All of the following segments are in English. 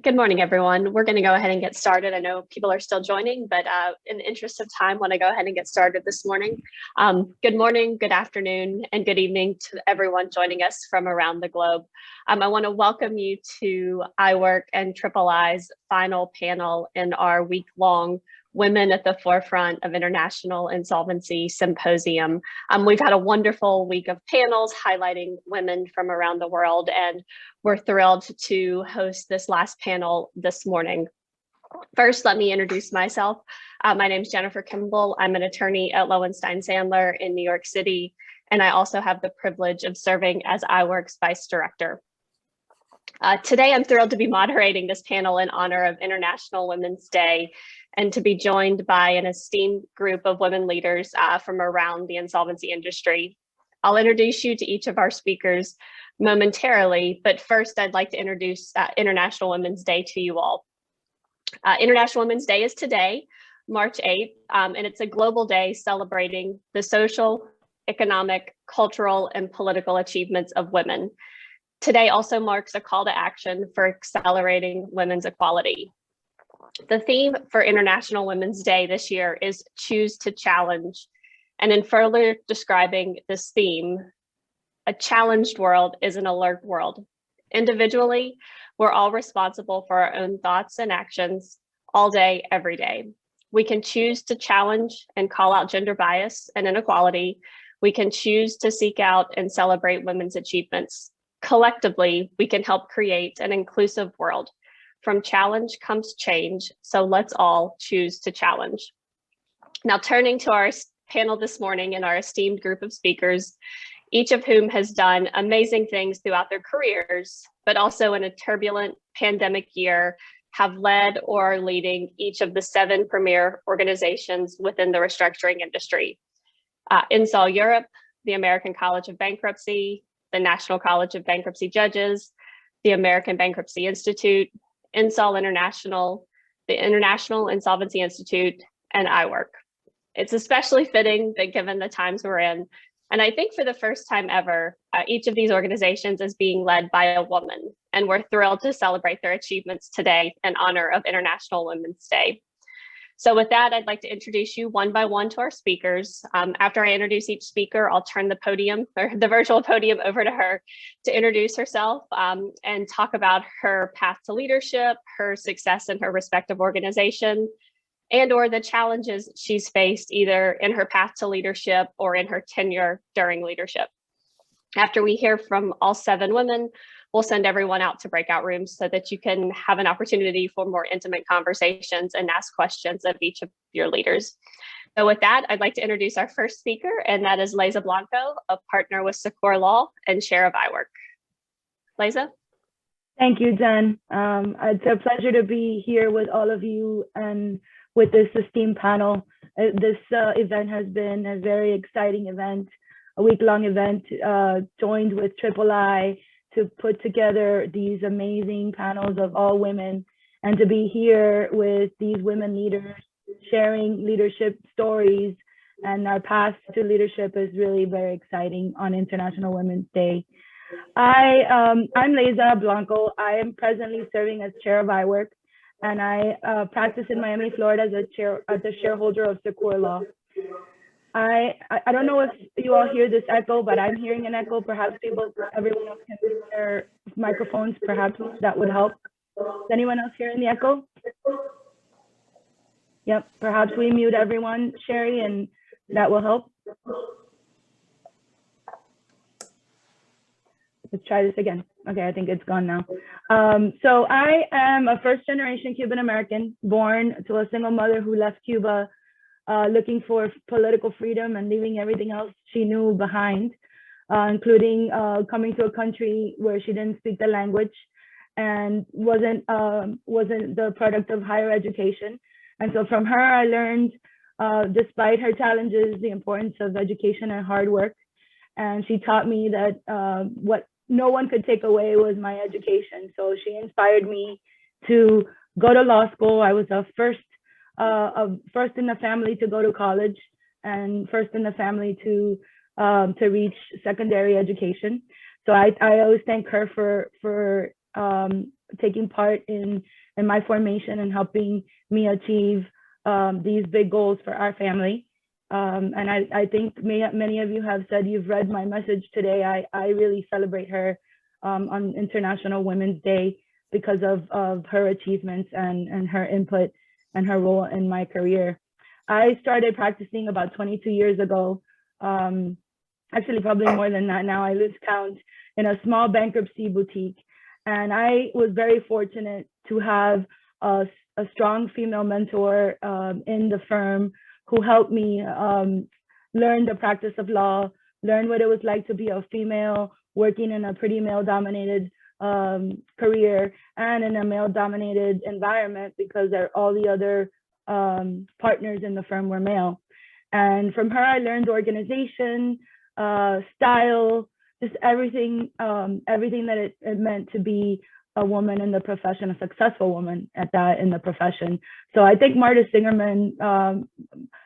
Good morning, everyone. We're going to go ahead and get started. I know people are still joining, but in the interest of time, I want to go ahead and get started this morning. Good morning, good afternoon, and good evening to everyone joining us from around the globe. I want to welcome you to IWIRC and III's final panel in our week-long Women at the Forefront of International Insolvency Symposium. We've had a wonderful week of panels highlighting women from around the world, and we're thrilled to host this last panel this morning. First, let me introduce myself. My name is Jennifer Kimball. I'm an attorney at Lowenstein Sandler in New York City, and I also have the privilege of serving as IWIRC's Vice Director. Today, I'm thrilled to be moderating this panel in honor of International Women's Day and to be joined by an esteemed group of women leaders from around the insolvency industry. I'll introduce you to each of our speakers momentarily, but first I'd like to introduce International Women's Day to you all. International Women's Day is today, March 8th, and it's a global day celebrating the social, economic, cultural, and political achievements of women. Today also marks a call to action for accelerating women's equality. The theme for International Women's Day this year is Choose to Challenge. And in further describing this theme, a challenged world is an alert world. Individually, we're all responsible for our own thoughts and actions all day, every day. We can choose to challenge and call out gender bias and inequality. We can choose to seek out and celebrate women's achievements. Collectively, we can help create an inclusive world. From challenge comes change, so let's all choose to challenge. Now, turning to our panel this morning and our esteemed group of speakers, each of whom has done amazing things throughout their careers, but also in a turbulent pandemic year, have led or are leading each of the 7 premier organizations within the restructuring industry. INSOL Europe, the American College of Bankruptcy, the National College of Bankruptcy Judges, the American Bankruptcy Institute, INSOL International, the International Insolvency Institute, and IWIRC. It's especially fitting that given the times we're in, and I think for the first time ever, each of these organizations is being led by a woman, and we're thrilled to celebrate their achievements today in honor of International Women's Day. So with that, I'd like to introduce you one by one to our speakers. After I introduce each speaker, I'll turn the podium or the virtual podium over to her to introduce herself and talk about her path to leadership, her success in her respective organization, and or the challenges she's faced either in her path to leadership or in her tenure during leadership. After we hear from all 7 women, we'll send everyone out to breakout rooms so that you can have an opportunity for more intimate conversations and ask questions of each of your leaders. So with that, I'd like to introduce our first speaker, and that is Leyza Blanco, a partner with Sequor Law and chair of IWIRC. Leyza? Thank you, Jen. It's a pleasure to be here with all of you and with this esteemed panel. This event has been a very exciting event, a week-long event, joined with III to put together these amazing panels of all women, and to be here with these women leaders sharing leadership stories and our path to leadership is really very exciting on International Women's Day. I'm Leyza Blanco. I am presently serving as chair of IWIRC, and I practice in Miami, Florida as a shareholder of Sequor Law. I don't know if you all hear this echo, but I'm hearing an echo. Perhaps everyone else can mute their microphones. Perhaps that would help. Is anyone else hearing the echo? Yep, perhaps we mute everyone, Sherry, and that will help. Let's try this again. Okay, I think it's gone now. So I am a first-generation Cuban American, born to a single mother who left Cuba looking for political freedom and leaving everything else she knew behind, including coming to a country where she didn't speak the language and wasn't the product of higher education. And so from her, I learned, despite her challenges, the importance of education and hard work. And she taught me that what no one could take away was my education. So she inspired me to go to law school. I was the first in the family to go to college and first in the family to reach secondary education. So I always thank her for taking part in my formation and helping me achieve these big goals for our family. And I think many of you have said you've read my message today. I really celebrate her on International Women's Day because of her achievements and her input and her role in my career. I started practicing about 22 years ago, actually probably more than that now, I lose count, in a small bankruptcy boutique. And I was very fortunate to have a strong female mentor in the firm who helped me learn the practice of law, learn what it was like to be a female working in a pretty male-dominated career and in a male-dominated environment, because all the other partners in the firm were male. And from her, I learned organization, style, just everything that it meant to be a woman in the profession, a successful woman at that in the profession. So I thank Marta Singerman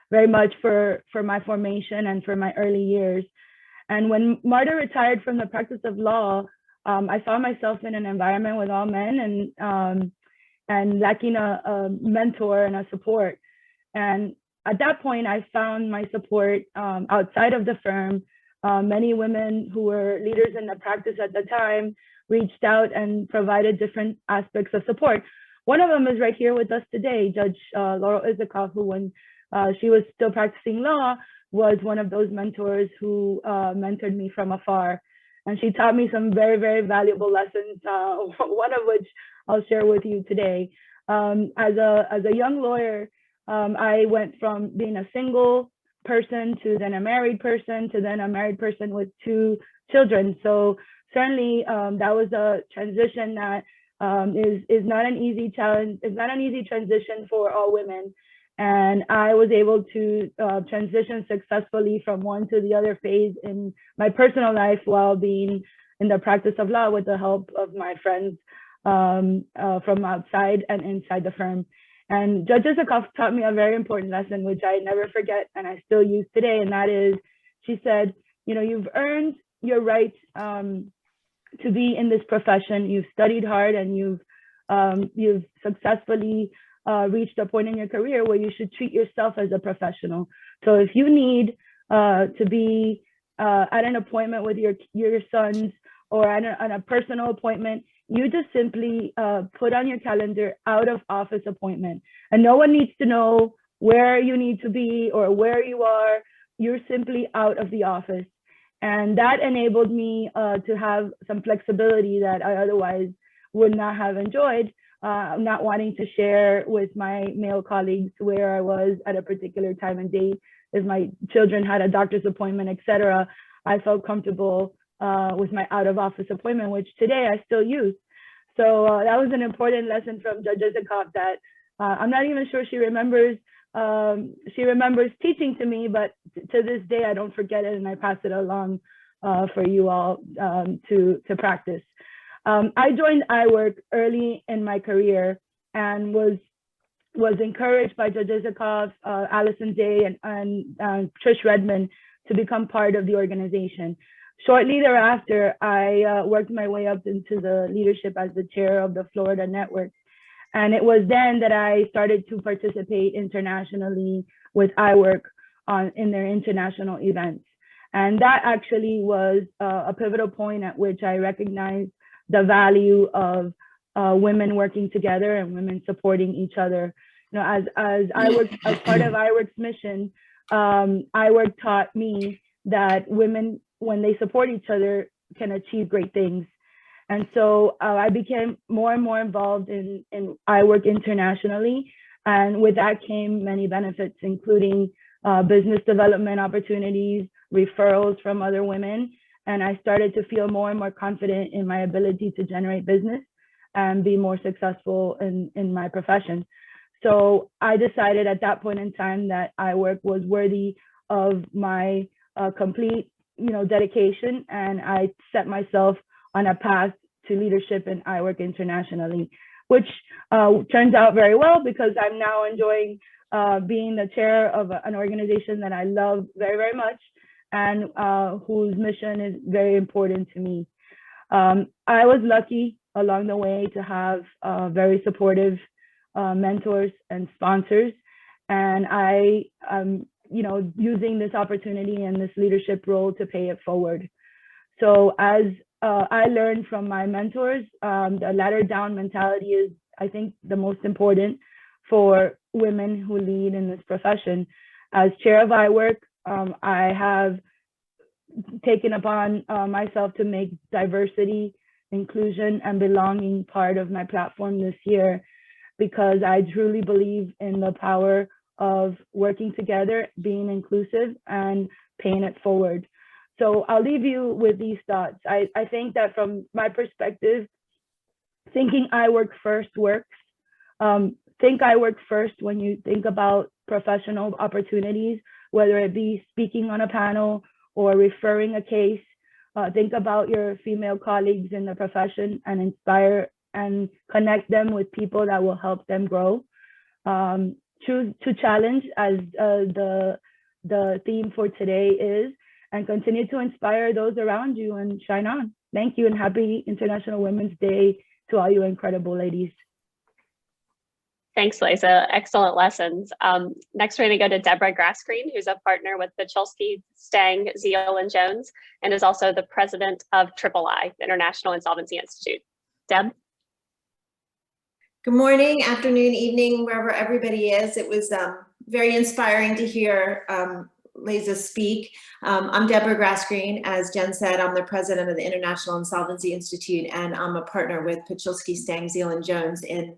very much for my formation and for my early years. And when Marta retired from the practice of law, I saw myself in an environment with all men and lacking a mentor and a support. And at that point, I found my support outside of the firm. Many women who were leaders in the practice at the time reached out and provided different aspects of support. One of them is right here with us today, Judge Laurel Isicoff, who when she was still practicing law, was one of those mentors who mentored me from afar. And she taught me some very, very valuable lessons, one of which I'll share with you today. As a young lawyer, I went from being a single person to then a married person to then a married person with 2 children. So certainly that was a transition that is not an easy challenge. It's not an easy transition for all women. And I was able to transition successfully from one to the other phase in my personal life while being in the practice of law with the help of my friends from outside and inside the firm. And Judge Isicoff taught me a very important lesson, which I never forget and I still use today. And that is, she said, you know, you've earned your right to be in this profession. You've studied hard and you've successfully reached a point in your career where you should treat yourself as a professional. So if you need to be at an appointment with your sons or at a personal appointment, you just simply put on your calendar out of office appointment, and no one needs to know where you need to be or where you are. You're simply out of the office. And that enabled me to have some flexibility that I otherwise would not have enjoyed, not wanting to share with my male colleagues where I was at a particular time and date. If my children had a doctor's appointment, etc., I felt comfortable with my out of office appointment, which today I still use. So that was an important lesson from Judge Isicoff that I'm not even sure she remembers teaching to me, but to this day I don't forget it and I pass it along for you all to practice. I joined IWIRC early in my career and was encouraged by Judge Isicoff, Allison Day, and Trish Redmond to become part of the organization. Shortly thereafter, I worked my way up into the leadership as the chair of the Florida network. And it was then that I started to participate internationally with IWIRC in their international events. And that actually was a pivotal point at which I recognized the value of women working together and women supporting each other. You know, as part of IWIRC's mission, IWIRC taught me that women, when they support each other, can achieve great things. And so I became more and more involved in IWIRC internationally. And with that came many benefits, including business development opportunities, referrals from other women. And I started to feel more and more confident in my ability to generate business and be more successful in my profession. So I decided at that point in time that IWIRC was worthy of my complete, dedication, and I set myself on a path to leadership in IWIRC internationally, which turns out very well because I'm now enjoying being the chair of an organization that I love very, very much and whose mission is very important to me. I was lucky along the way to have very supportive mentors and sponsors. And I am, using this opportunity and this leadership role to pay it forward. So as I learned from my mentors, the ladder down mentality is, I think, the most important for women who lead in this profession. As chair of IWIRC, I have taken upon myself to make diversity, inclusion, and belonging part of my platform this year, because I truly believe in the power of working together, being inclusive, and paying it forward. So I'll leave you with these thoughts. I think that from my perspective, thinking IWIRC first works. Think IWIRC first when you think about professional opportunities, whether it be speaking on a panel or referring a case. Think about your female colleagues in the profession and inspire and connect them with people that will help them grow. Choose to challenge, as the theme for today is, and continue to inspire those around you and shine on. Thank you, and happy International Women's Day to all you incredible ladies. Thanks, Leyza. Excellent lessons. Next, we're going to go to Debra Grassgreen, who's a partner with Pachulski, Stang, Ziehl, and Jones, and is also the president of III, the International Insolvency Institute. Deb? Good morning, afternoon, evening, wherever everybody is. It was very inspiring to hear Leyza speak. I'm Debra Grassgreen. As Jen said, I'm the president of the International Insolvency Institute, and I'm a partner with Pachulski, Stang, Ziehl, and Jones in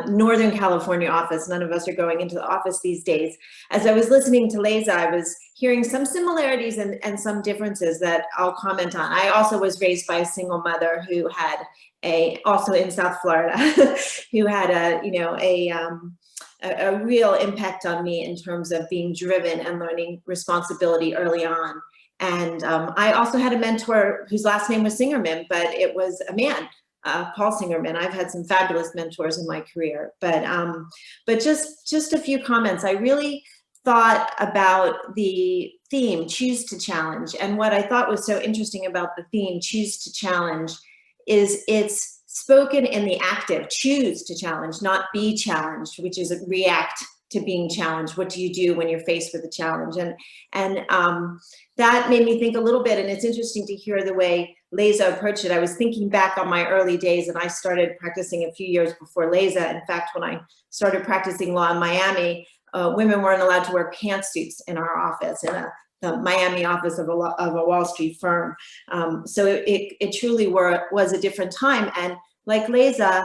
Northern California office. None of us are going into the office these days. As I was listening to Leyza, I was hearing some similarities and some differences that I'll comment on. I also was raised by a single mother who had also in South Florida, who had a real impact on me in terms of being driven and learning responsibility early on. And I also had a mentor whose last name was Singerman, but it was a man, Paul Singerman. I've had some fabulous mentors in my career, but just a few comments. I really thought about the theme, choose to challenge. And what I thought was so interesting about the theme, choose to challenge, is it's spoken in the active, choose to challenge, not be challenged, which is react to being challenged. What do you do when you're faced with a challenge? And that made me think a little bit, and it's interesting to hear the way Leyza approached it. I was thinking back on my early days, and I started practicing a few years before Leyza. In fact, when I started practicing law in Miami, women weren't allowed to wear pantsuits in our office, in the Miami office of a Wall Street firm. So it truly was a different time. And like Leyza,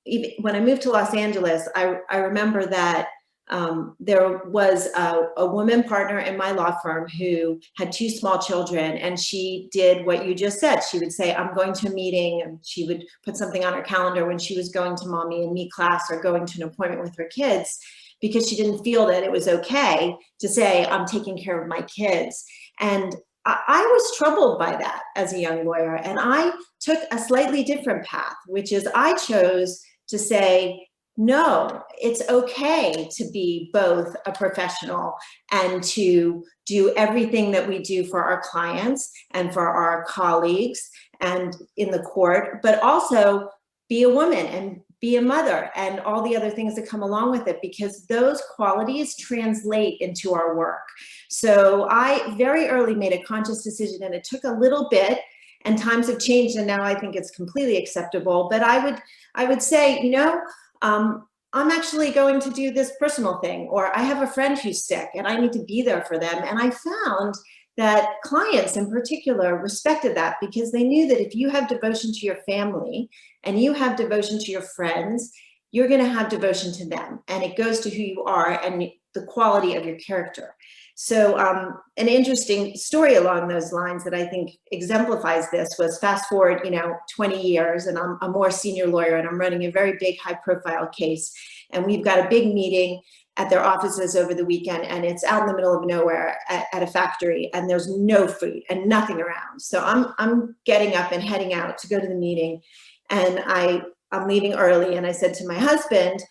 even when I moved to Los Angeles, I remember that there was a woman partner in my law firm who had 2 small children, and she did what you just said. She would say, I'm going to a meeting, and she would put something on her calendar when she was going to mommy and me class or going to an appointment with her kids, because she didn't feel that it was okay to say, I'm taking care of my kids. And I was troubled by that as a young lawyer, and I took a slightly different path, which is I chose to say, no, it's okay to be both a professional and to do everything that we do for our clients and for our colleagues and in the court, but also be a woman and be a mother and all the other things that come along with it, because those qualities translate into our work. So I very early made a conscious decision, and it took a little bit, and times have changed, and now I think it's completely acceptable. But I would say, I'm actually going to do this personal thing, or I have a friend who's sick and I need to be there for them. And I found that clients in particular respected that, because they knew that if you have devotion to your family and you have devotion to your friends, you're going to have devotion to them. And it goes to who you are and the quality of your character. So an interesting story along those lines that I think exemplifies this was, fast forward, 20 years, and I'm a more senior lawyer, and I'm running a very big high profile case. And we've got a big meeting at their offices over the weekend, and it's out in the middle of nowhere at a factory, and there's no food and nothing around. So I'm getting up and heading out to go to the meeting, and I'm leaving early, and I said to my husband,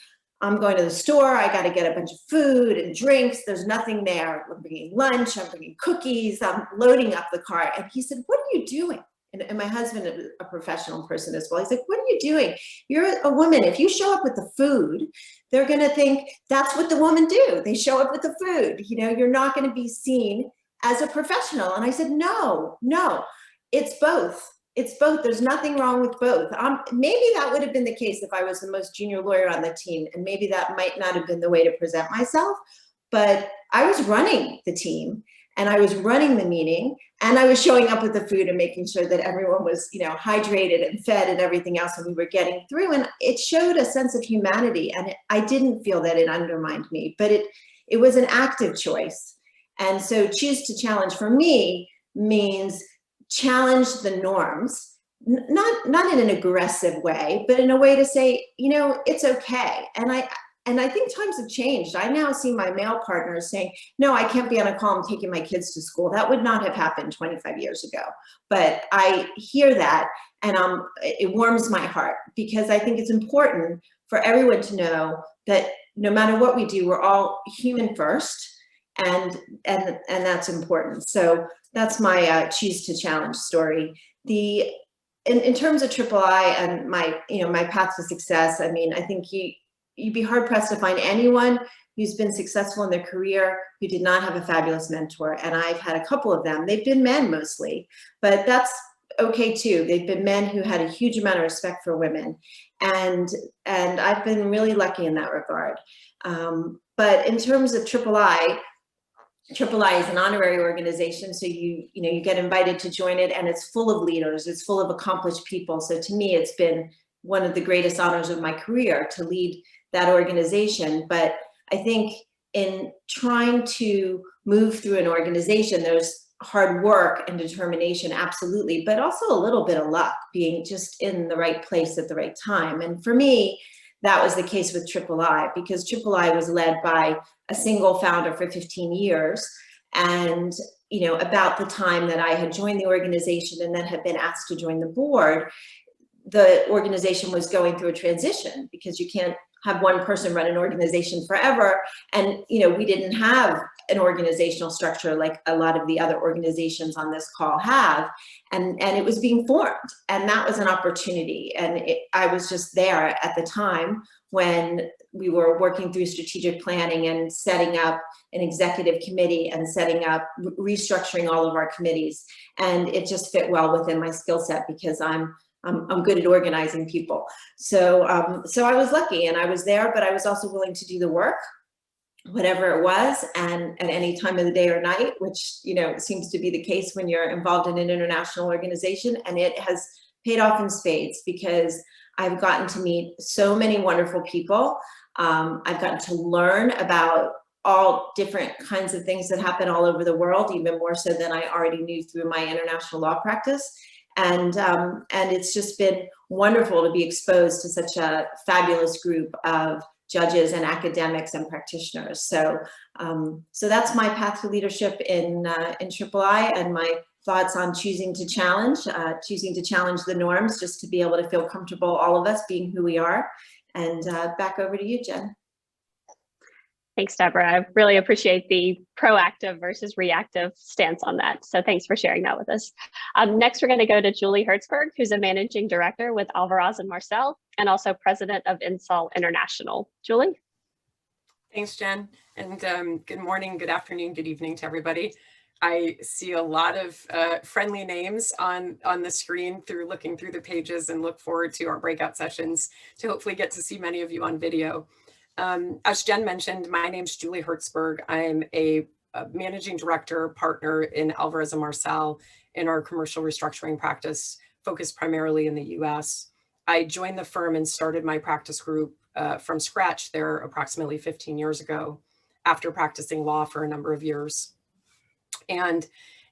I'm going to the store, I got to get a bunch of food and drinks, there's nothing there. I'm bringing lunch, I'm bringing cookies, I'm loading up the car. And he said, what are you doing? and my husband is a professional person as well. He's like, what are you doing? You're a woman. If you show up with the food, they're going to think that's what the women do. They show up with the food. You know, you're not going to be seen as a professional. And I said, no, it's both. It's both. There's nothing wrong with both. Maybe that would have been the case if I was the most junior lawyer on the team, and maybe that might not have been the way to present myself, but I was running the team and I was running the meeting and I was showing up with the food and making sure that everyone was, you know, hydrated and fed and everything else, and we were getting through, and it showed a sense of humanity, and I didn't feel that it undermined me, but it was an active choice. And so choose to challenge for me means challenge the norms, not in an aggressive way, but in a way to say, you know, it's okay. And I think times have changed. I now see my male partners saying, no, I can't be on a call, I'm taking my kids to school. That would not have happened 25 years ago. But I hear that, and it warms my heart, because I think it's important for everyone to know that no matter what we do, we're all human first, and that's important. So that's my choose to challenge story. In terms of III and my path to success, I mean, I think you'd be hard pressed to find anyone who's been successful in their career who did not have a fabulous mentor. And I've had a couple of them. They've been men mostly, but that's okay too. They've been men who had a huge amount of respect for women. And I've been really lucky in that regard. But in terms of III is an honorary organization, so you get invited to join it, and it's full of leaders, it's full of accomplished people. So to me, it's been one of the greatest honors of my career to lead that organization. But I think in trying to move through an organization, there's hard work and determination, absolutely, but also a little bit of luck, being just in the right place at the right time. And for me, that was the case with III, because III was led by a single founder for 15 years. And, you know, about the time that I had joined the organization and then had been asked to join the board, the organization was going through a transition, because you can't have one person run an organization forever. And, you know, we didn't have an organizational structure like a lot of the other organizations on this call have. And it was being formed. And that was an opportunity. And I was just there at the time when we were working through strategic planning and setting up an executive committee and setting up, restructuring all of our committees. And it just fit well within my skill set, because I'm good at organizing people. So I was lucky, and I was there, but I was also willing to do the work, whatever it was, and at any time of the day or night, which, you know, seems to be the case when you're involved in an international organization. And it has paid off in spades, because I've gotten to meet so many wonderful people. I've gotten to learn about all different kinds of things that happen all over the world, even more so than I already knew through my international law practice. And it's just been wonderful to be exposed to such a fabulous group of judges and academics and practitioners. So that's my path to leadership in III, and my thoughts on choosing to challenge the norms, just to be able to feel comfortable, all of us being who we are. And back over to you, Jen. Thanks, Debra. I really appreciate the proactive versus reactive stance on that. So thanks for sharing that with us. Next, we're going to go to Julie Hertzberg, who's a managing director with Alvarez and Marsal, and also president of INSOL International. Julie? Thanks, Jen. And good morning, good afternoon, good evening to everybody. I see a lot of friendly names on the screen through looking through the pages, and look forward to our breakout sessions to hopefully get to see many of you on video. As Jen mentioned, my name's Julie Hertzberg. I'm a managing director partner in Alvarez and Marsal in our commercial restructuring practice, focused primarily in the US. I joined the firm and started my practice group from scratch there approximately 15 years ago, after practicing law for a number of years. And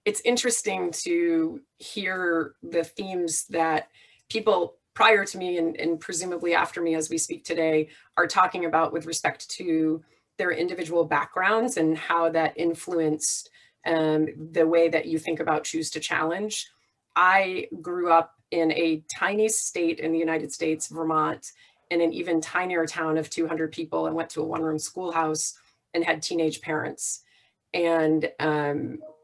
it's interesting to hear the themes that people prior to me and presumably after me as we speak today are talking about with respect to their individual backgrounds and how that influenced the way that you think about choose to challenge. I grew up in a tiny state in the United States, Vermont, in an even tinier town of 200 people, and went to a one-room schoolhouse and had teenage parents. And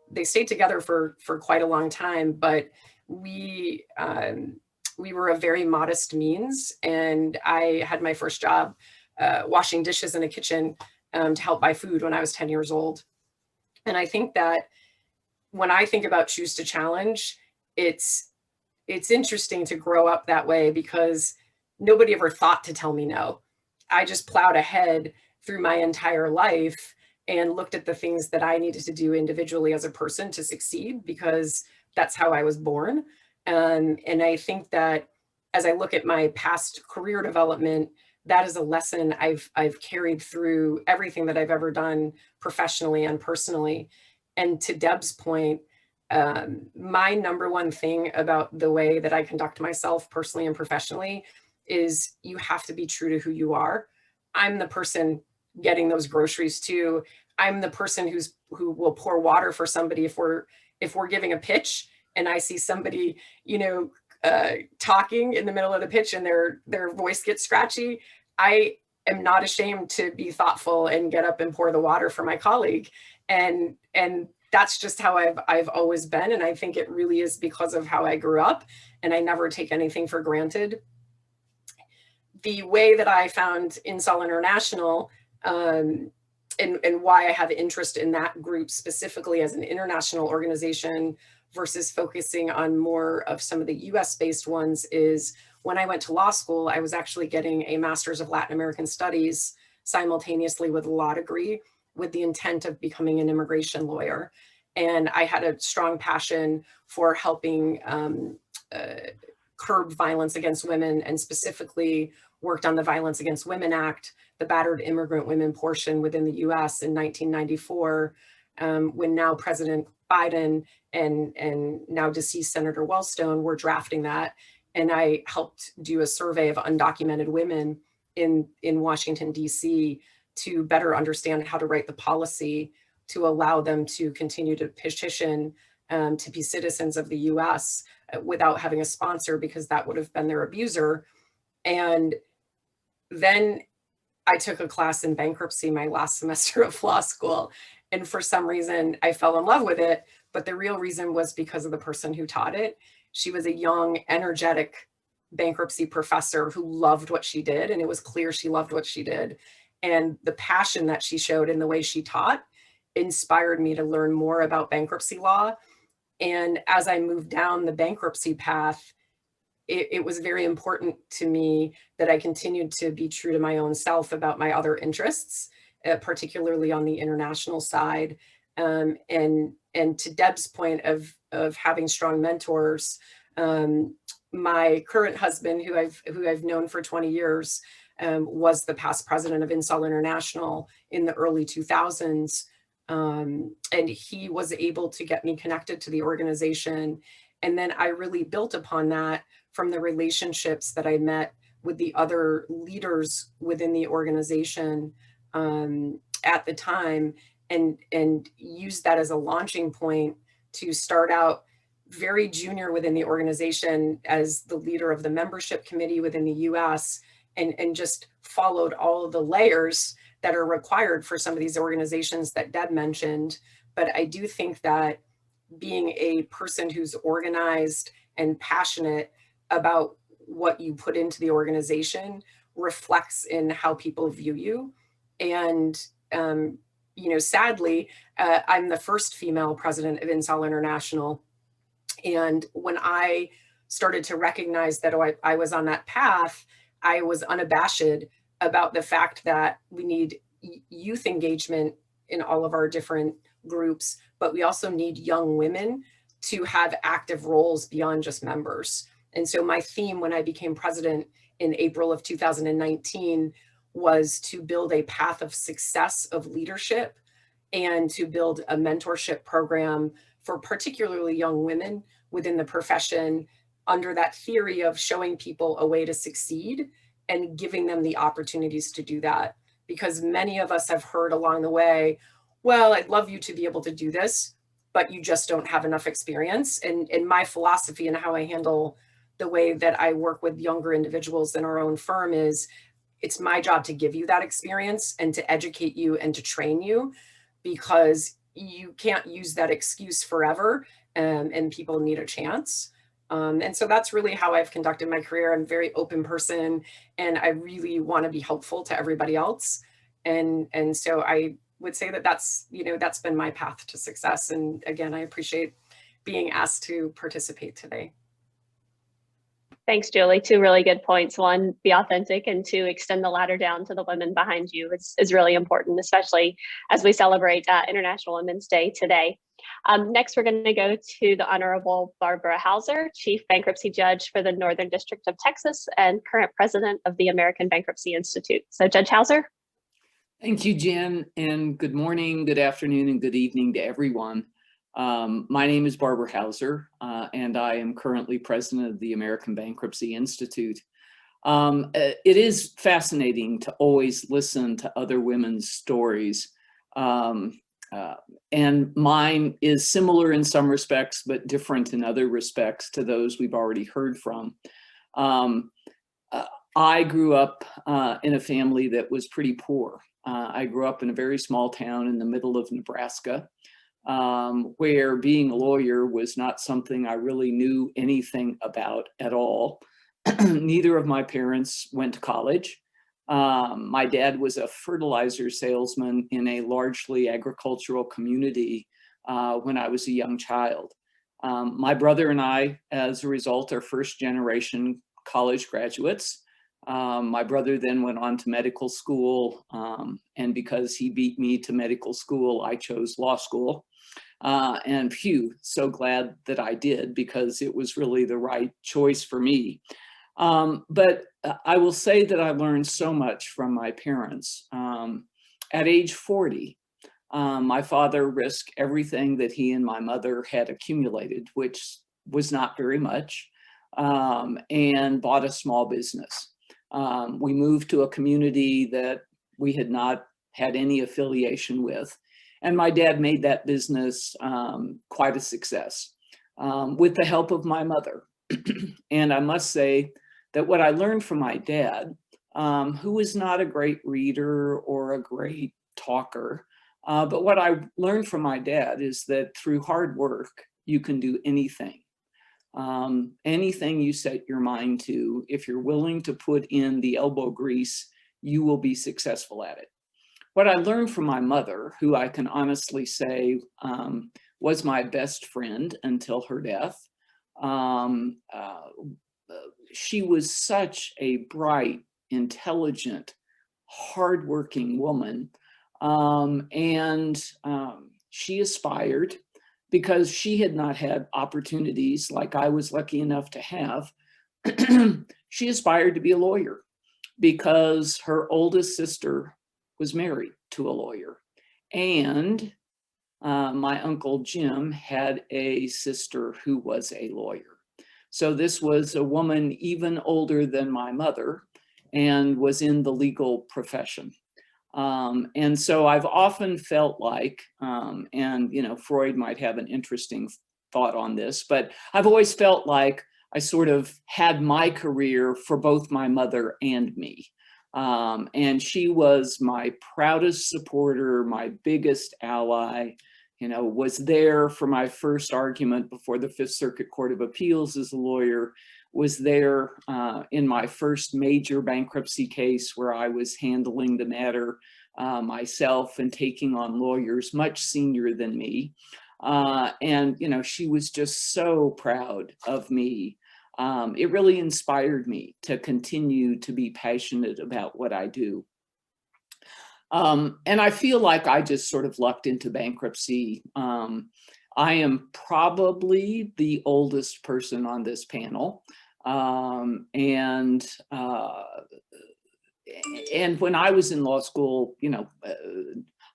they stayed together for quite a long time, but we were a very modest means, and I had my first job washing dishes in a kitchen to help buy food when I was 10 years old. And I think that when I think about Choose to Challenge, it's interesting to grow up that way because nobody ever thought to tell me no. I just plowed ahead through my entire life and looked at the things that I needed to do individually as a person to succeed, because that's how I was born. And I think that as I look at my past career development, that is a lesson I've carried through everything that I've ever done professionally and personally. And to Deb's point, my number one thing about the way that I conduct myself personally and professionally is you have to be true to who you are. I'm the person getting those groceries too. I'm the person who will pour water for somebody if we're giving a pitch and I see somebody, talking in the middle of the pitch and their voice gets scratchy. I am not ashamed to be thoughtful and get up and pour the water for my colleague. And that's just how I've always been. And I think it really is because of how I grew up, and I never take anything for granted. The way that I found INSOL International and why I have interest in that group specifically as an international organization versus focusing on more of some of the US-based ones is when I went to law school, I was actually getting a Master's of Latin American Studies simultaneously with a law degree with the intent of becoming an immigration lawyer. And I had a strong passion for helping curb violence against women, and specifically worked on the Violence Against Women Act, the battered immigrant women portion within the US in 1994, when now President Biden and now deceased Senator Wellstone were drafting that. And I helped do a survey of undocumented women in Washington, DC, to better understand how to write the policy to allow them to continue to petition to be citizens of the US without having a sponsor, because that would have been their abuser. And then I took a class in bankruptcy my last semester of law school. And for some reason, I fell in love with it. But the real reason was because of the person who taught it. She was a young, energetic bankruptcy professor who loved what she did. And it was clear she loved what she did. And the passion that she showed in the way she taught inspired me to learn more about bankruptcy law. And as I moved down the bankruptcy path, it was very important to me that I continued to be true to my own self about my other interests, particularly on the international side. And to Deb's point of having strong mentors, my current husband, who I've known for 20 years, was the past president of INSOL International in the early 2000s. And he was able to get me connected to the organization. And then I really built upon that from the relationships that I met with the other leaders within the organization at the time, and used that as a launching point to start out very junior within the organization as the leader of the membership committee within the US, and just followed all of the layers that are required for some of these organizations that Deb mentioned. But I do think that being a person who's organized and passionate about what you put into the organization reflects in how people view you. And, sadly, I'm the first female president of INSOL International. And when I started to recognize that I was on that path, I was unabashed about the fact that we need youth engagement in all of our different groups, but we also need young women to have active roles beyond just members. And so my theme when I became president in April of 2019 was to build a path of success of leadership and to build a mentorship program for particularly young women within the profession under that theory of showing people a way to succeed and giving them the opportunities to do that. Because many of us have heard along the way, well, I'd love you to be able to do this, but you just don't have enough experience. And my philosophy and how I handle the way that I work with younger individuals in our own firm is, it's my job to give you that experience and to educate you and to train you, because you can't use that excuse forever, and people need a chance. And so that's really how I've conducted my career. I'm a very open person, and I really want to be helpful to everybody else. And so I would say that that's been my path to success. And again, I appreciate being asked to participate today. Thanks, Julie. Two really good points. One, be authentic, and two, extend the ladder down to the women behind you is really important, especially as we celebrate International Women's Day today. Next, we're going to go to the Honorable Barbara Hauser, Chief Bankruptcy Judge for the Northern District of Texas and current President of the American Bankruptcy Institute. So Judge Hauser. Thank you, Jen, and good morning, good afternoon, and good evening to everyone. My name is Barbara Hauser, and I am currently president of the American Bankruptcy Institute. It is fascinating to always listen to other women's stories, and mine is similar in some respects, but different in other respects to those we've already heard from. I grew up in a family that was pretty poor. I grew up in a very small town in the middle of Nebraska, where being a lawyer was not something I really knew anything about at all. Neither of my parents went to college. My dad was a fertilizer salesman in a largely agricultural community when I was a young child. My brother and I, as a result, are first generation college graduates. My brother then went on to medical school, and because he beat me to medical school, I chose law school. And phew, so glad that I did, because it was really the right choice for me. But I will say that I learned so much from my parents. At age 40, my father risked everything that he and my mother had accumulated, which was not very much, and bought a small business. We moved to a community that we had not had any affiliation with. And my dad made that business quite a success with the help of my mother. And I must say that what I learned from my dad, who was not a great reader or a great talker, but what I learned from my dad is that through hard work, you can do anything. Anything you set your mind to, if you're willing to put in the elbow grease, you will be successful at it. What I learned from my mother, who I can honestly say was my best friend until her death, she was such a bright, intelligent, hardworking woman, and she aspired, because she had not had opportunities like I was lucky enough to have. She aspired to be a lawyer because her oldest sister was married to a lawyer. And my Uncle Jim had a sister who was a lawyer. So this was a woman even older than my mother and was in the legal profession. And so I've often felt like, and Freud might have an interesting thought on this, but I've always felt like I sort of had my career for both my mother and me. And she was my proudest supporter, my biggest ally, was there for my first argument before the Fifth Circuit Court of Appeals as a lawyer, was there in my first major bankruptcy case where I was handling the matter myself and taking on lawyers much senior than me. And she was just so proud of me. It really inspired me to continue to be passionate about what I do. And I feel like I just sort of lucked into bankruptcy. I am probably the oldest person on this panel. And when I was in law school,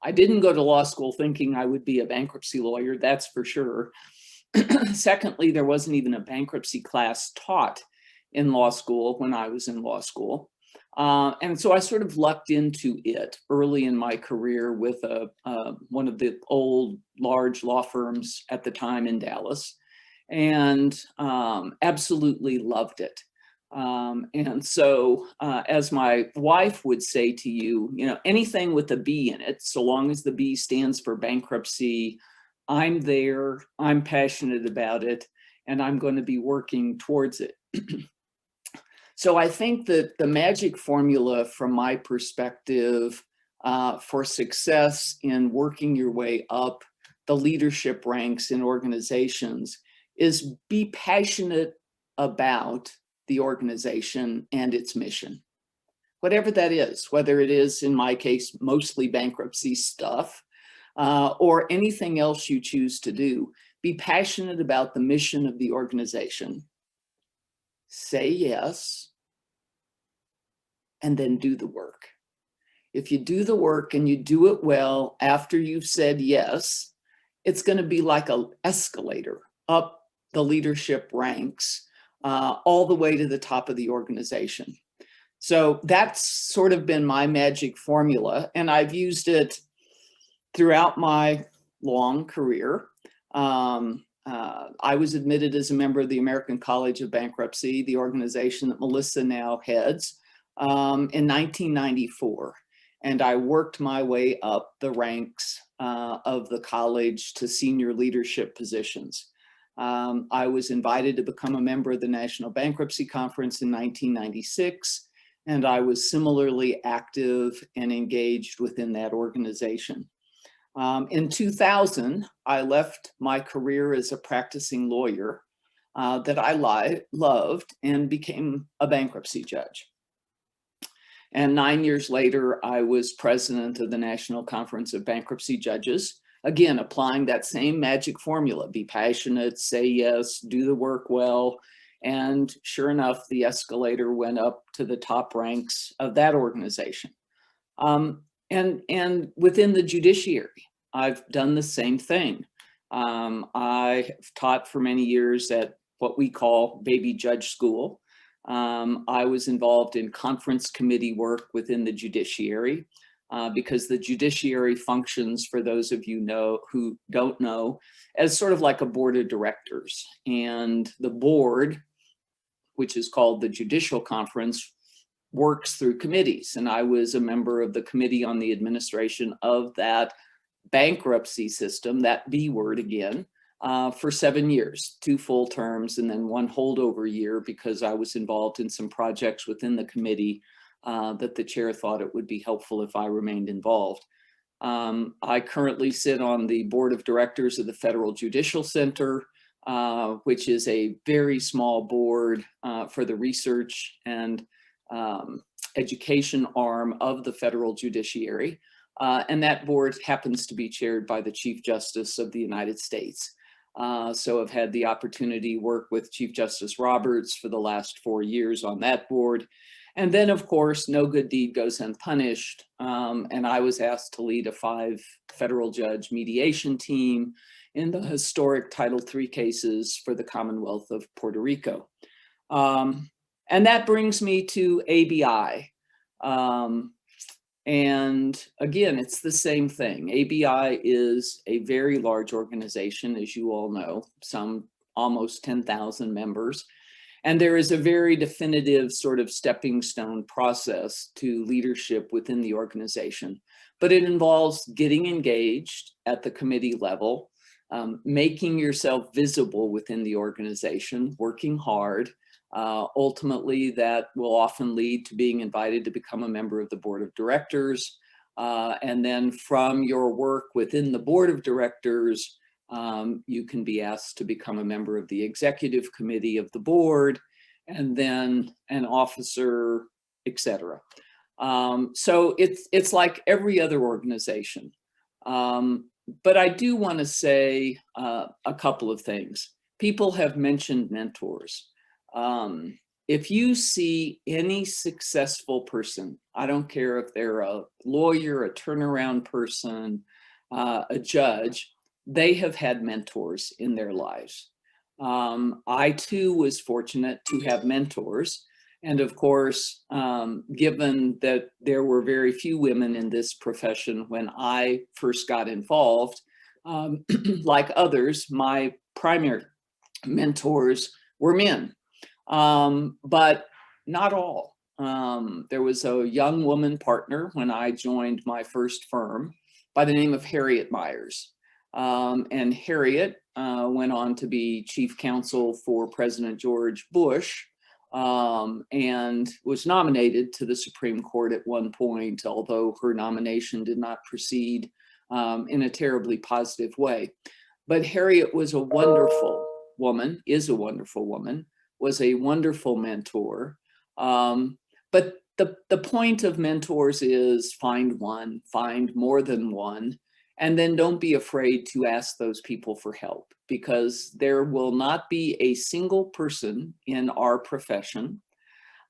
I didn't go to law school thinking I would be a bankruptcy lawyer, that's for sure. Secondly, there wasn't even a bankruptcy class taught in law school when I was in law school. And so I sort of lucked into it early in my career with one of the old large law firms at the time in Dallas, and absolutely loved it. And so as my wife would say to you, anything with a B in it, so long as the B stands for bankruptcy, I'm there, I'm passionate about it. and I'm going to be working towards it. So I think that the magic formula from my perspective for success in working your way up the leadership ranks in organizations is be passionate about the organization and its mission. Whatever that is, whether it is, in my case, mostly bankruptcy stuff, or anything else you choose to do, be passionate about the mission of the organization. Say yes, and then do the work. If you do the work and you do it well after you've said yes, it's going to be like an escalator up the leadership ranks all the way to the top of the organization. So that's sort of been my magic formula, and I've used it throughout my long career. I was admitted as a member of the American College of Bankruptcy, the organization that Melissa now heads, in 1994. And I worked my way up the ranks of the college to senior leadership positions. I was invited to become a member of the National Bankruptcy Conference in 1996, and I was similarly active and engaged within that organization. In 2000, I left my career as a practicing lawyer that I loved and became a bankruptcy judge. And 9 years later, I was president of the National Conference of Bankruptcy Judges, again, applying that same magic formula: be passionate, say yes, do the work well. And sure enough, the escalator went up to the top ranks of that organization. And within the judiciary, I've done the same thing. I have taught for many years at what we call baby judge school. I was involved in conference committee work within the judiciary because the judiciary functions, for those of you who don't know, as sort of like a board of directors. And the board, which is called the Judicial Conference, works through committees. And I was a member of the Committee on the Administration of that bankruptcy system, that B word again, for 7 years, 2 full terms, and then 1 holdover year because I was involved in some projects within the committee that the chair thought it would be helpful if I remained involved. I currently sit on the board of directors of the Federal Judicial Center, which is a very small board for the research and education arm of the federal judiciary. And that board happens to be chaired by the Chief Justice of the United States. So I've had the opportunity to work with Chief Justice Roberts for the last 4 years on that board. And then, of course, no good deed goes unpunished. And I was asked to lead a 5 federal judge mediation team in the historic Title III cases for the Commonwealth of Puerto Rico. And that brings me to ABI. And again, it's the same thing. ABI is a very large organization, as you all know, some almost 10,000 members. And there is a very definitive sort of stepping stone process to leadership within the organization. But it involves getting engaged at the committee level, making yourself visible within the organization, working hard. Ultimately, that will often lead to being invited to become a member of the board of directors. And then from your work within the board of directors, you can be asked to become a member of the executive committee of the board, and then an officer, etc. So it's like every other organization. But I do want to say a couple of things. People have mentioned mentors. If you see any successful person, I don't care if they're a lawyer, a turnaround person, a judge, they have had mentors in their lives. I too was fortunate to have mentors. And of course, given that there were very few women in this profession when I first got involved, like others, my primary mentors were men. But not all. There was a young woman partner when I joined my first firm by the name of Harriet Myers. And Harriet went on to be chief counsel for President George Bush, and was nominated to the Supreme Court at one point, although her nomination did not proceed in a terribly positive way. But Harriet was a wonderful woman, is a wonderful woman, was a wonderful mentor. But the point of mentors is find one, find more than one, and then don't be afraid to ask those people for help, because there will not be a single person in our profession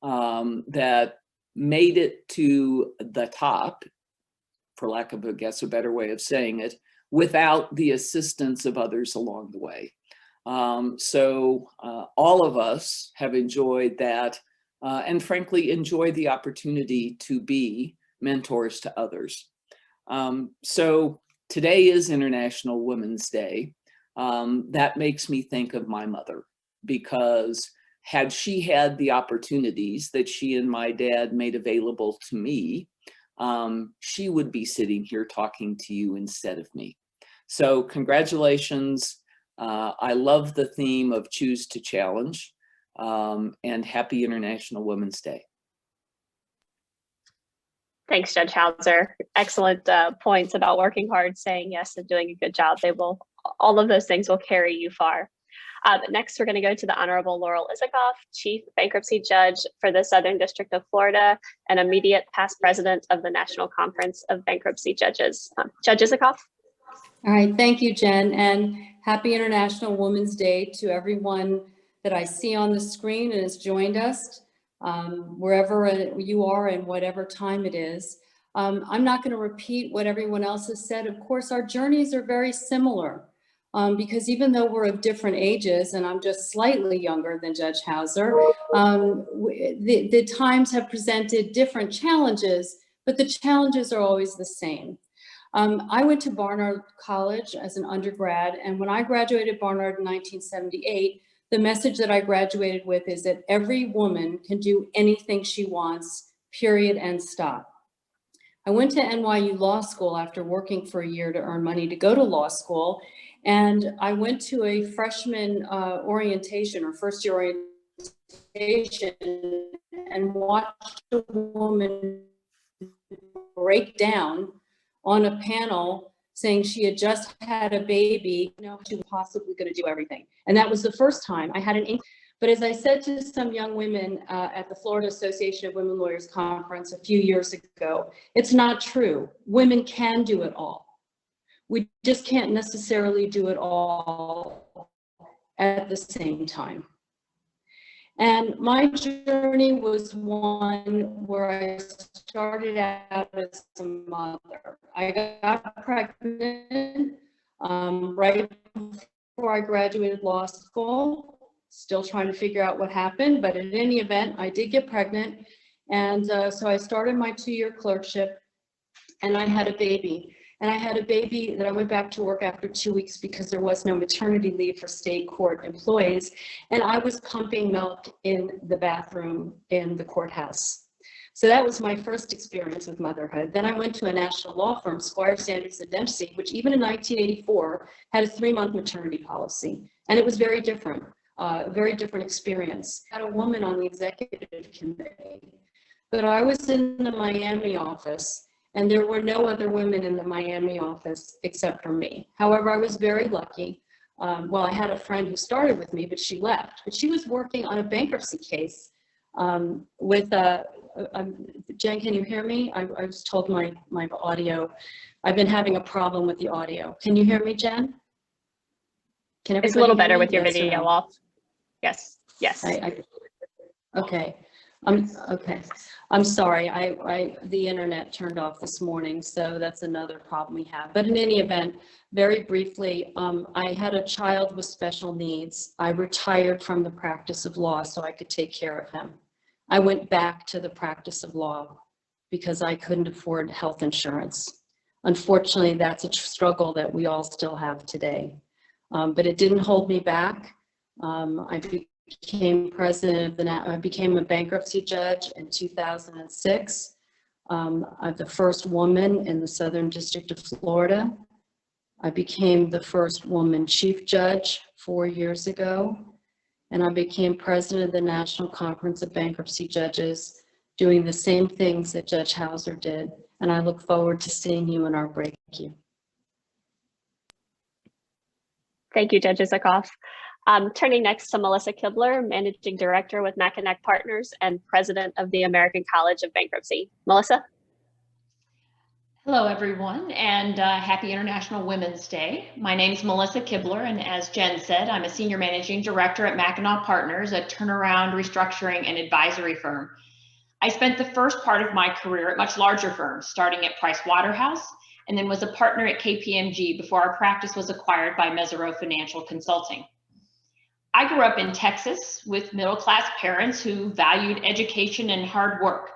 that made it to the top, for lack of, I guess, a better way of saying it, without the assistance of others along the way. So all of us have enjoyed that, and frankly, enjoy the opportunity to be mentors to others. So today is International Women's Day. That makes me think of my mother, because had she had the opportunities that she and my dad made available to me, she would be sitting here talking to you instead of me. So congratulations. I love the theme of Choose to Challenge, and happy International Women's Day. Thanks, Judge Hauser. Excellent points about working hard, saying yes, and doing a good job. They will, all of those things will carry you far. Next, we're going to go to the Honorable Laurel Isicoff, Chief Bankruptcy Judge for the Southern District of Florida and immediate past president of the National Conference of Bankruptcy Judges. Judge Isicoff. All right, thank you, Jen, and happy International Women's Day to everyone that I see on the screen and has joined us, wherever you are and whatever time it is. I'm not going to repeat what everyone else has said. Of course, our journeys are very similar, because even though we're of different ages, and I'm just slightly younger than Judge Hauser, the times have presented different challenges, but the challenges are always the same. I went to Barnard College as an undergrad, and when I graduated Barnard in 1978, the message that I graduated with is that every woman can do anything she wants, period, and stop. I went to NYU Law School after working for a year to earn money to go to law school, and I went to a freshman orientation or first year orientation and watched a woman break down on a panel saying she had just had a baby, she was possibly going to do everything. And that was the first time I had an ink. But as I said to some young women at the Florida Association of Women Lawyers Conference a few years ago, it's not true. Women can do it all. We just can't necessarily do it all at the same time. And my journey was one where I started out as a mother. I got pregnant right before I graduated law school, still trying to figure out what happened, but in any event, I did get pregnant. And so I started my 2-year clerkship, and I had a baby. And I had a baby that I went back to work after 2 weeks because there was no maternity leave for state court employees. And I was pumping milk in the bathroom in the courthouse. So that was my first experience with motherhood. Then I went to a national law firm, Squire, Sanders & Dempsey, which even in 1984 had a 3-month maternity policy. And it was very different, a very different experience. I had a woman on the executive committee, but I was in the Miami office, and there were no other women in the Miami office except for me. However, I was very lucky. Well, I had a friend who started with me, but she left. But she was working on a bankruptcy case with, Jen, can you hear me? I was told my audio, I've been having a problem with the audio. Can you hear me, Jen? Can everybody It's a little better hear me? with your Yes, video off. Yes, yes. Okay. Okay. I'm sorry. The internet turned off this morning, so that's another problem we have. But in any event, very briefly, I had a child with special needs. I retired from the practice of law so I could take care of him. I went back to the practice of law because I couldn't afford health insurance. Unfortunately, that's a struggle that we all still have today. But it didn't hold me back. I became president of I became a bankruptcy judge in 2006. I'm the first woman in the Southern District of Florida. I became the first woman chief judge 4 years ago, and I became president of the National Conference of Bankruptcy Judges, doing the same things that Judge Hauser did. And I look forward to seeing you in our break. Thank you. Thank you, Judge Isicoff. Turning next to Melissa Kibler, Managing Director with Mackinac Partners and President of the American College of Bankruptcy. Melissa? Hello, everyone, and happy International Women's Day. My name is Melissa Kibler, and as Jen said, I'm a Senior Managing Director at Mackinac Partners, a turnaround, restructuring, and advisory firm. I spent the first part of my career at much larger firms, starting at Price Waterhouse, and then was a partner at KPMG before our practice was acquired by Mesereau Financial Consulting. I grew up in Texas with middle-class parents who valued education and hard work.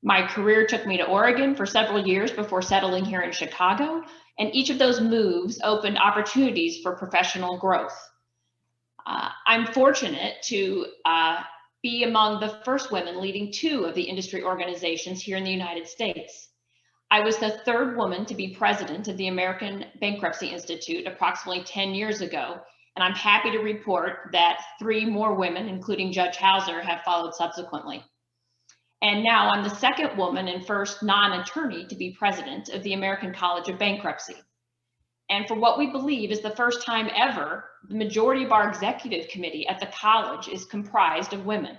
My career took me to Oregon for several years before settling here in Chicago, and each of those moves opened opportunities for professional growth. I'm fortunate to be among the first women leading 2 of the industry organizations here in the United States. I was the 3rd woman to be president of the American Bankruptcy Institute approximately 10 years ago, and I'm happy to report that 3 more women, including Judge Hauser, have followed subsequently. And now I'm the 2nd woman and first non-attorney to be president of the American College of Bankruptcy. And for what we believe is the first time ever, the majority of our executive committee at the college is comprised of women.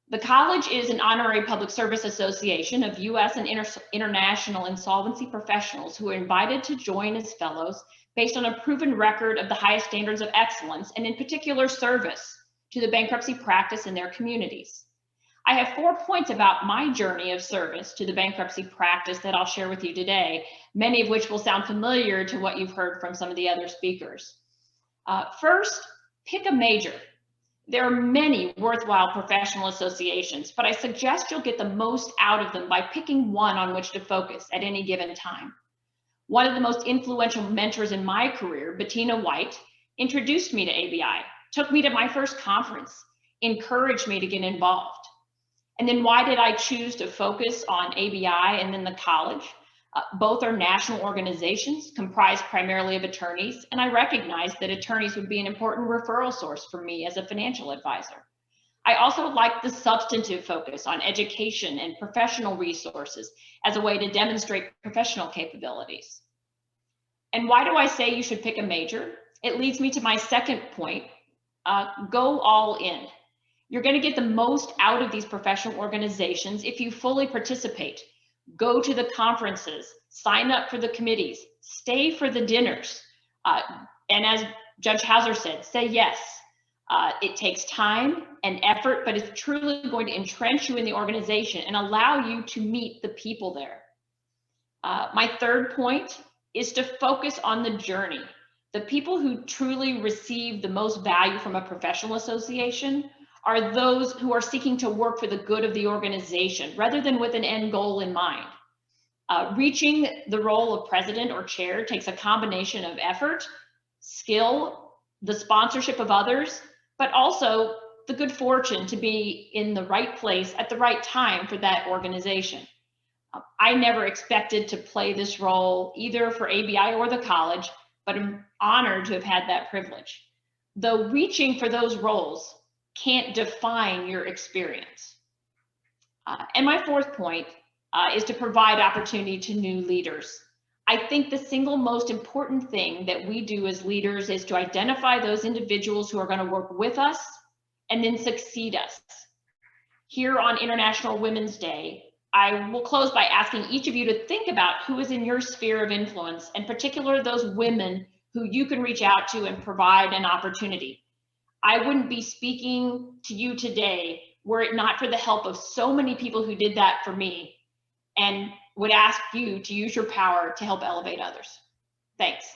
The college is an honorary public service association of U.S. and international insolvency professionals who are invited to join as fellows based on a proven record of the highest standards of excellence and in particular service to the bankruptcy practice in their communities. I have 4 points about my journey of service to the bankruptcy practice that I'll share with you today, many of which will sound familiar to what you've heard from some of the other speakers. First, pick a major. There are many worthwhile professional associations, but I suggest you'll get the most out of them by picking one on which to focus at any given time. One of the most influential mentors in my career, Bettina White, introduced me to ABI, took me to my first conference, encouraged me to get involved. And then why did I choose to focus on ABI and then the college? Both are national organizations comprised primarily of attorneys, and I recognized that attorneys would be an important referral source for me as a financial advisor. I also like the substantive focus on education and professional resources as a way to demonstrate professional capabilities. And why do I say you should pick a major? It leads me to my second point, go all in. You're going to get the most out of these professional organizations if you fully participate. Go to the conferences, sign up for the committees, stay for the dinners. And as Judge Hauser said, say yes. It takes time and effort, but it's truly going to entrench you in the organization and allow you to meet the people there. My third point is to focus on the journey. The people who truly receive the most value from a professional association are those who are seeking to work for the good of the organization rather than with an end goal in mind. Reaching the role of president or chair takes a combination of effort, skill, the sponsorship of others, but also the good fortune to be in the right place at the right time for that organization. I never expected to play this role either for ABI or the college, but I'm honored to have had that privilege. Though reaching for those roles can't define your experience. And my fourth point is to provide opportunity to new leaders. I think the single most important thing that we do as leaders is to identify those individuals who are going to work with us and then succeed us. Here on International Women's Day, I will close by asking each of you to think about who is in your sphere of influence, and particularly those women who you can reach out to and provide an opportunity. I wouldn't be speaking to you today were it not for the help of so many people who did that for me, and would ask you to use your power to help elevate others. Thanks.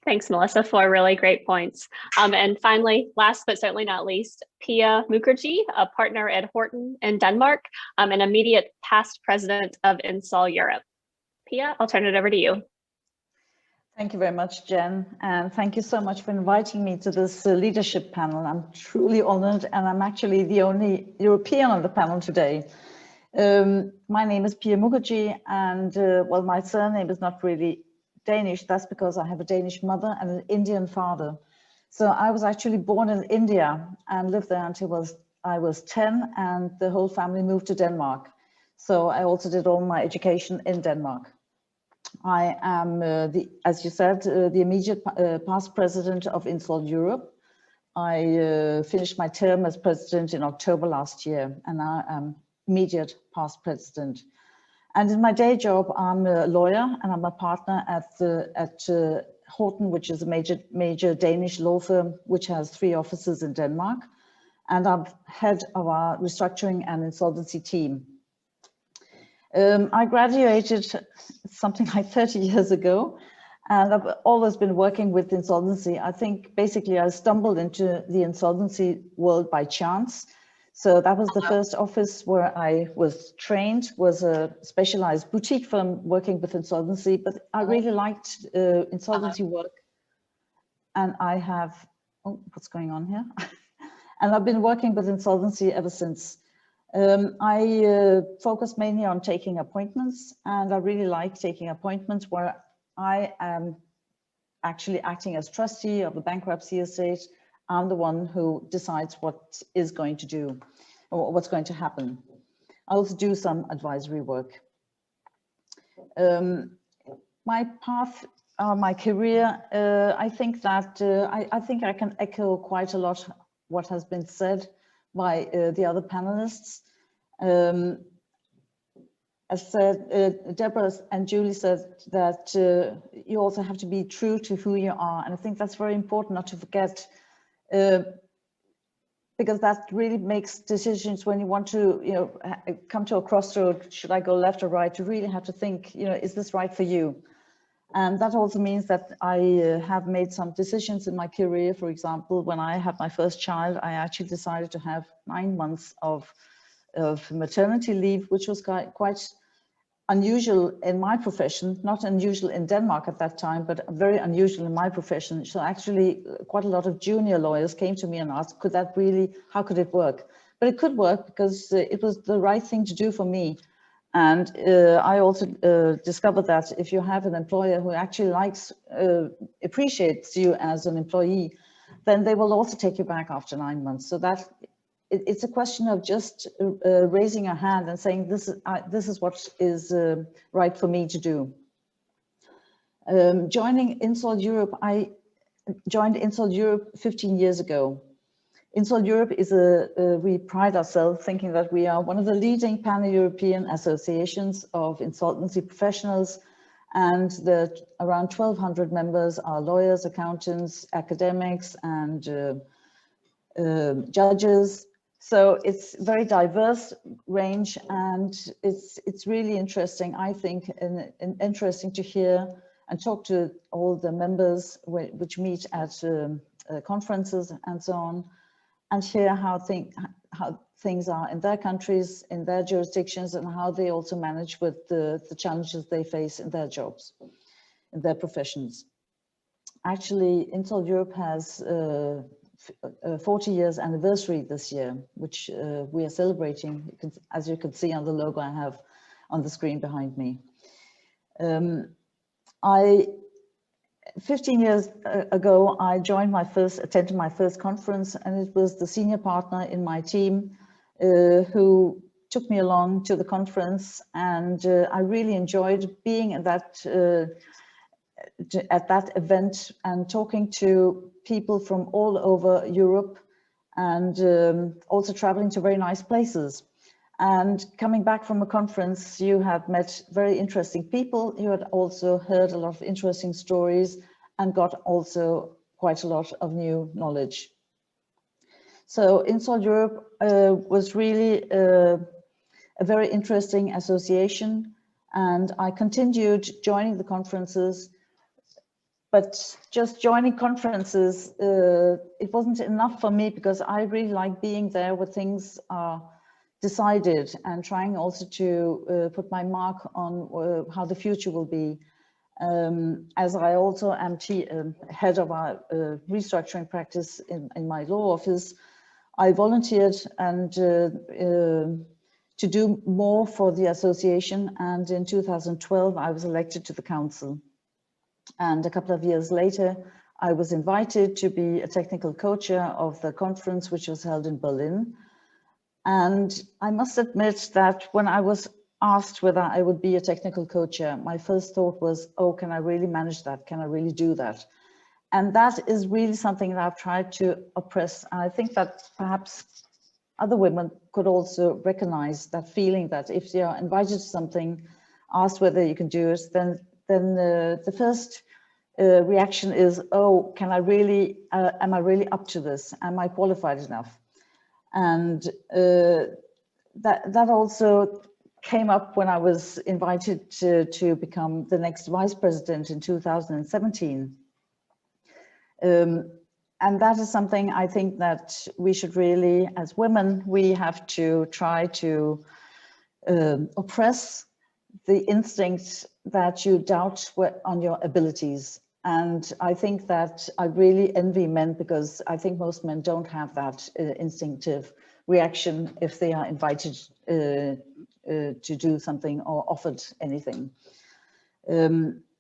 Thanks, Melissa, for really great points. And finally, last but certainly not least, Pierre Mugaji, a partner at Horton in Denmark, an immediate past president of INSOL Europe. Pierre, I'll turn it over to you. Thank you very much, Jen, and thank you so much for inviting me to this leadership panel. I'm truly honored, and I'm actually the only European on the panel today. My name is Pierre Mugaji, and well, my surname is not really Danish, that's because I have a Danish mother and an Indian father. So I was actually born in India and lived there until I was 10, and the whole family moved to Denmark. So I also did all my education in Denmark. I am, as you said, the immediate past president of INSOL Europe. I finished my term as president in October last year, and now I'm immediate past president. And in my day job, I'm a lawyer and I'm a partner at Horten, which is a major Danish law firm, which has 3 offices in Denmark. And I'm head of our restructuring and insolvency team. I graduated something like 30 years ago, and I've always been working with insolvency. I think basically I stumbled into the insolvency world by chance. So that was the first office where I was trained, was a specialized boutique firm working with insolvency, but I really liked insolvency work. And I have, oh, what's going on here? And I've been working with insolvency ever since. I focus mainly on taking appointments, and I really like taking appointments where I am actually acting as trustee of the bankruptcy estate. I'm the one who decides what is going to do, or what's going to happen. I also do some advisory work. My path, my career, I think that I think I can echo quite a lot what has been said by the other panelists. As said, Debra and Julie said that you also have to be true to who you are. And I think that's very important not to forget, because that really makes decisions when you want to, come to a crossroad, should I go left or right? You really have to think, is this right for you? And that also means that I have made some decisions in my career. For example, when I had my first child, I actually decided to have 9 months of maternity leave, which was quite unusual in my profession, not unusual in Denmark at that time, but very unusual in my profession. So actually quite a lot of junior lawyers came to me and asked, how could it work? But it could work because it was the right thing to do for me. And I also discovered that if you have an employer who actually appreciates you as an employee, then they will also take you back after 9 months. So that it's a question of just raising your hand and saying, this is what is right for me to do. Joining INSOL Europe, I joined INSOL Europe 15 years ago. INSOL Europe is we pride ourselves thinking that we are one of the leading pan-European associations of insolvency professionals, and that around 1,200 members are lawyers, accountants, academics, and judges. So it's a very diverse range, and it's really interesting, I think, and interesting to hear and talk to all the members which meet at conferences and so on, and hear how things are in their countries, in their jurisdictions, and how they also manage with the challenges they face in their jobs, in their professions. Actually, INSOL Europe has a 40 years anniversary this year, which we are celebrating, as you can see on the logo I have on the screen behind me. 15 years ago, I attended my first conference, and it was the senior partner in my team who took me along to the conference, and I really enjoyed being at that event and talking to people from all over Europe, and also traveling to very nice places. And coming back from a conference, you have met very interesting people. You had also heard a lot of interesting stories and got also quite a lot of new knowledge. So INSOL Europe was really a very interesting association, and I continued joining the conferences. But just joining conferences, it wasn't enough for me, because I really like being there where things are decided and trying also to put my mark on how the future will be. As I also am head of our restructuring practice in my law office, I volunteered and to do more for the association, and in 2012 I was elected to the council. And a couple of years later, I was invited to be a technical co-chair of the conference, which was held in Berlin. And I must admit that when I was asked whether I would be a technical co-chair, my first thought was, oh, can I really manage that? Can I really do that? And that is really something that I've tried to oppress. And I think that perhaps other women could also recognize that feeling that if you're invited to something, asked whether you can do it, then the first reaction is, oh, can I really, am I really up to this? Am I qualified enough? And that also came up when I was invited to become the next vice president in 2017. And that is something I think that we should really, as women, we have to try to oppress the instinct that you doubt on your abilities. And I think that I really envy men, because I think most men don't have that instinctive reaction if they are invited to do something or offered anything.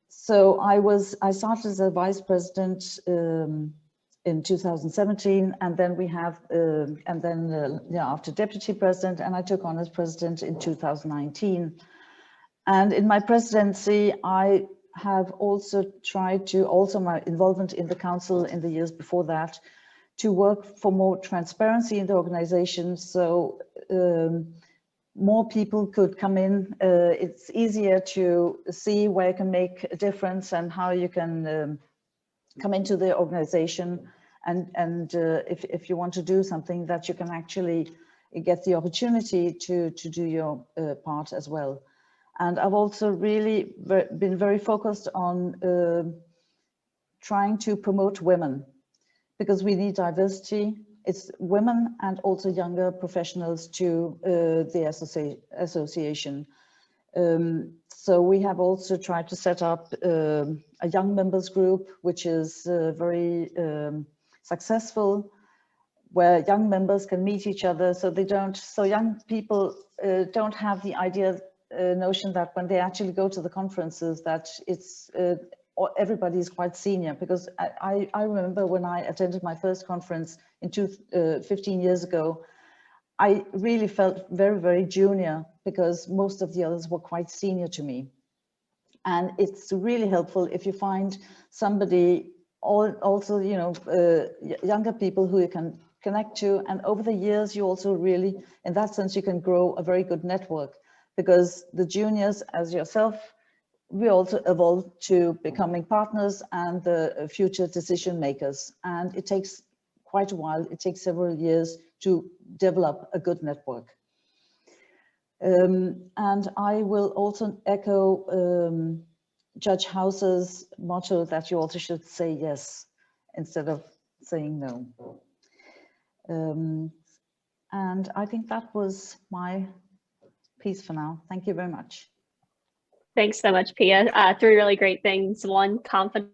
So I started as a vice president in 2017, and then we have, after deputy president, and I took on as president in 2019. And in my presidency, I have also tried to, also my involvement in the council in the years before that, to work for more transparency in the organization, so more people could come in. It's easier to see where you can make a difference and how you can come into the organization, and if you want to do something, that you can actually get the opportunity to do your part as well. And I've also really been very focused on trying to promote women, because we need diversity. It's women and also younger professionals to the association. So we have also tried to set up a young members group, which is very successful, where young members can meet each other, so young people don't have the notion that when they actually go to the conferences that it's everybody is quite senior, because I remember when I attended my first conference 15 years ago, I really felt very, very junior, because most of the others were quite senior to me. And it's really helpful if you find somebody, also, you know, younger people who you can connect to. And over the years, you also really, in that sense, you can grow a very good network, because the juniors, as yourself, we also evolve to becoming partners and the future decision makers. And it takes quite a while. It takes several years to develop a good network. And I will also echo Judge Hauser's motto that you also should say yes instead of saying no. And I think that was my piece for now. Thank you very much. Thanks so much, Pia. 3 really great things. 1, confidence,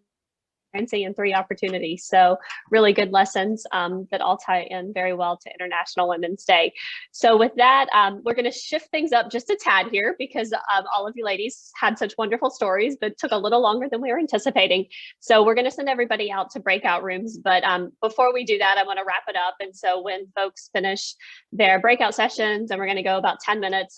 and 3, opportunity. So really good lessons that all tie in very well to International Women's Day. So with that, we're going to shift things up just a tad here, because all of you ladies had such wonderful stories, but took a little longer than we were anticipating. So we're going to send everybody out to breakout rooms. But before we do that, I want to wrap it up. And so when folks finish their breakout sessions, and we're going to go about 10 minutes,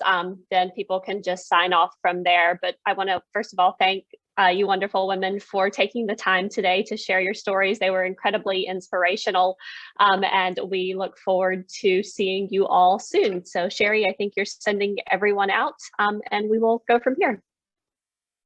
then people can just sign off from there. But I want to, first of all, thank you wonderful women for taking the time today to share your stories. They were incredibly inspirational, and we look forward to seeing you all soon. So Sherry, I think you're sending everyone out, and we will go from here.